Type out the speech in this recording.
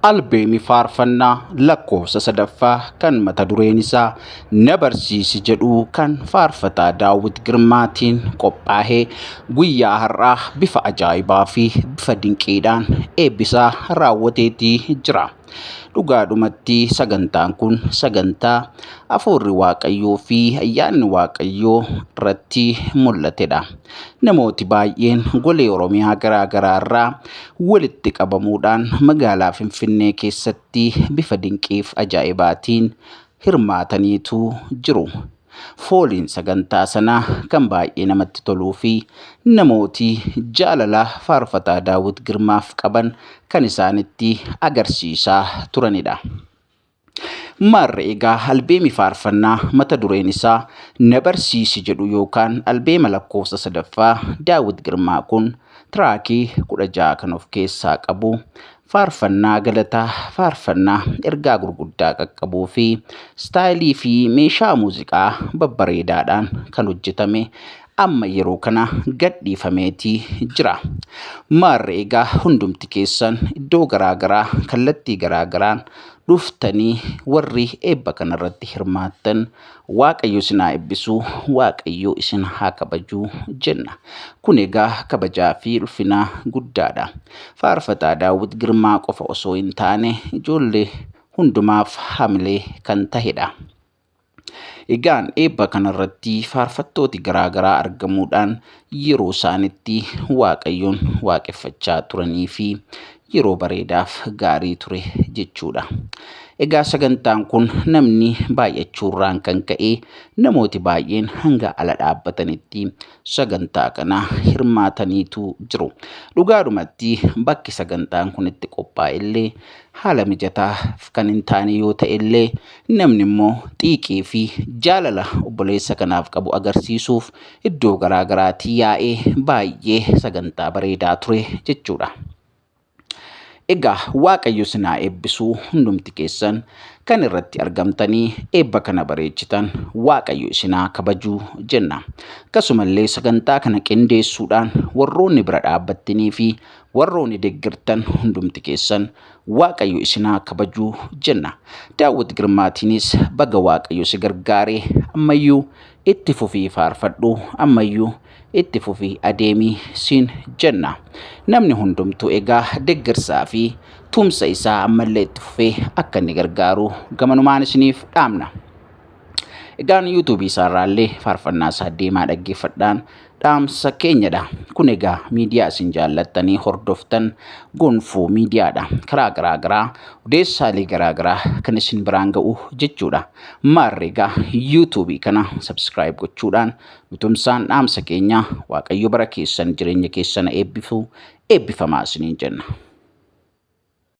Albeemii faarfannaa lakkoofsa sadaffaa kan mata dureen isaa na barsiisi jedhu kan faarfataa Daawit Girmaatiin qophaa'ee guyyaa har'aa bifa ajaa'ibaa fi bifa dinqiidhaan eebbisaa raawwateetii jira. Dhugaadhumatti sagantaan kun sagantaa Hafuurri Waaqayyoo fi ayyaanni Waaqayyoo irratti mul'atedha. Namooti baay'een golee Oromiyaa garaa irraa walitti qabamuudhaan magaalaa Finfinnee keessatti bifa dinqiif ajaa'ibaatiin hirmaataniitu jiru. Fooliin sagantaa sanaa kan baay'ee namatti toluu fi namooti jaalala faarfataa Daawit Girmaaf qaban kan isaanitti agarsiisaa turanidha. Maarree egaa albeemii faarfannaa mata dureen isaa na barsiisi jedhu yookaan albeema lakkoofsa sadaffaa Daawit Girmaa kun tiraakii 16 kan of keessaa qabu. Faarfannaa galataa, faarfannaa ergaa gurguddaa qaqqabuu fi istaayilii fi meeshaa muuziqaa babbareedaadhaan kan hojjetame amma yeroo kana gadhiifameetii jira. Maarree egaa hundumti keessan iddoo garaa kallattii garaagaraan dhuftanii warri eebba kanarratti hirmaattan Waaqayyo isin haa eebbisu, Waaqayyo isin haa kabajuu jenna. Kun egaa kabajaa fi ulfina guddaadha. Faarfataa Daawit Girmaa qofa osoo hin taane ijoollee hundumaaf hamilee kan ta'edha. Egaan eebba kanarratti faarfattooti garaa argamuudhaan yeroo isaanitti Waaqayyoon waaqeffachaa turanii fi yeroo bareedaaf gaarii ture jechuudha. Egaa sagantaan kun namni baay'achuurraan kan ka'e namooti baay'een hanga ala dhaabbatanitti sagantaa kana hirmaataniitu jiru. Dhugaadhumatti bakki sagantaan kun itti qophaa'e illee haala mijataa kan hin taane yoo ta'e illee namni immoo xiiqii fi jaalala obboleessa kanaaf qabu agarsiisuuf iddoo garaagaraatii yaa'ee baay'ee sagantaa bareedaa ture jechuudha. Egaa Waaqayyo isin haa eebbisu hundumti keessan kan irratti argamtanii eebba kana bareechitan Waaqayyo isin haa kabajuu jenna. Akkasumallee sagantaa kana qindeessuudhaan warroonni bira dhaabbattanii fi warroonni deeggartan hundumti keessan Waaqayyo isin haa kabajuu jenna. Daawit Girmaatiinis baga Waaqayyo si gargaaree ammayyuu itti fufii faarfadhu, ammayyuu itti fufii adeemii siin jenna. Namni hundumtuu egaa deeggarsaa fi tumsa isaa ammallee itti fufee akka inni gargaaru gamanumaan isiniif dhaamna. Egaan YouTube isaarraallee faarfannaa isaa deemaa dhaggeeffadhaan dhaamsa keenyadha. Kun egaa miidiyaa isin jaallattanii hordoftan Gonfoo miidiyaadha. Karaa garaa odeessaalee garaa kan isin biraan ga'u jechuudha. Maarree egaa YouTube kana subscribe gochuudhaan tumsaan dhaamsa keenya Waaqayyo bara keessan jireenya keessan eebbifamaa isiniin jenna.